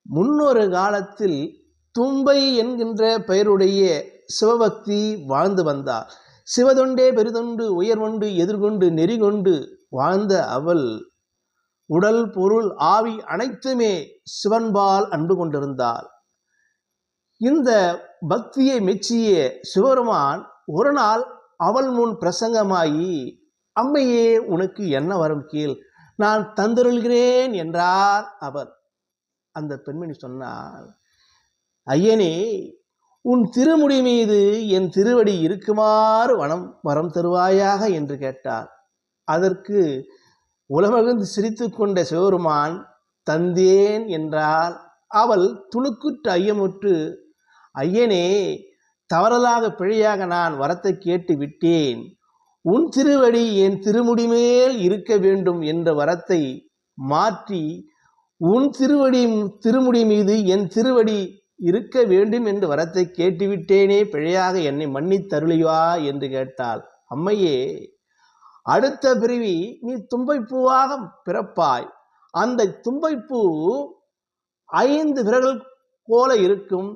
முன்னொரு காலத்தில் தும்பை என்கின்ற பெயருடைய சிவபக்தி வாழ்ந்து வந்தார். சிவதொண்டே பெரிதொண்டு உயர்வொண்டு எதிர்கொண்டு நெறிகொண்டு வாழ்ந்த அவள் உடல் பொருள் ஆவி அனைத்துமே சிவன்பால் அன்பு கொண்டிருந்தாள். இந்த பக்தியை மெச்சிய சிவபெருமான் ஒரு நாள் அவள் முன் பிரசங்கமாகி, அம்மையே, உனக்கு என்ன வரம் கீழ், நான் தந்தருள்கிறேன் என்றார் அவர். அந்த பெண்மணி சொன்னார், ஐயனே, உன் திருமுடி மீது என் திருவடி இருக்குமாறு வரம் தருவாயாக என்று கேட்டார். அதற்கு உலமகிழ்ந்து சிரித்து கொண்ட சிவபெருமான் தந்தேன் என்றால் அவள் துணுக்குற்று ஐயமுற்று, ஐயனே, தவறலாக பிழையாக நான் வரத்தை கேட்டு விட்டேன். உன் திருவடி என் திருமுடி மேல் இருக்க வேண்டும் என்ற வரத்தை மாற்றி உன் திருமுடி மீது என் திருவடி இருக்க வேண்டும் என்று வரத்தை கேட்டுவிட்டேனே, பிழையாக என்னை மன்னித்தருளிவா என்று கேட்டாள். அம்மையே, அடுத்த பிறவி நீ தும்பைப்பூவாக பிறப்பாய். அந்த தும்பைப்பூ 5 விரல்கள் போல இருக்கும்.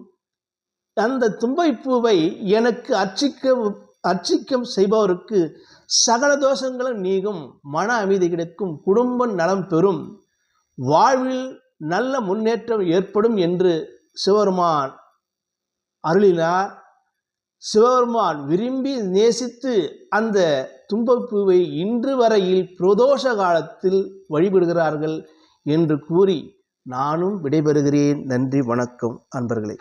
அந்த தும்பைப்பூவை எனக்கு அர்ச்சிக்கம் செய்பவருக்கு சகல தோஷங்களும் நீங்கும், மன அமைதி கிடைக்கும், குடும்ப நலம் பெறும், வாழ்வில் நல்ல முன்னேற்றம் ஏற்படும் என்று சிவபெருமான் அருளினார். சிவபெருமான் விரும்பி நேசித்து அந்த தும்பப்பூவை இன்று வரையில் பிரதோஷ காலத்தில் வழிபடுகிறார்கள் என்று கூறி நானும் விடைபெறுகிறேன். நன்றி, வணக்கம் அன்பர்களே.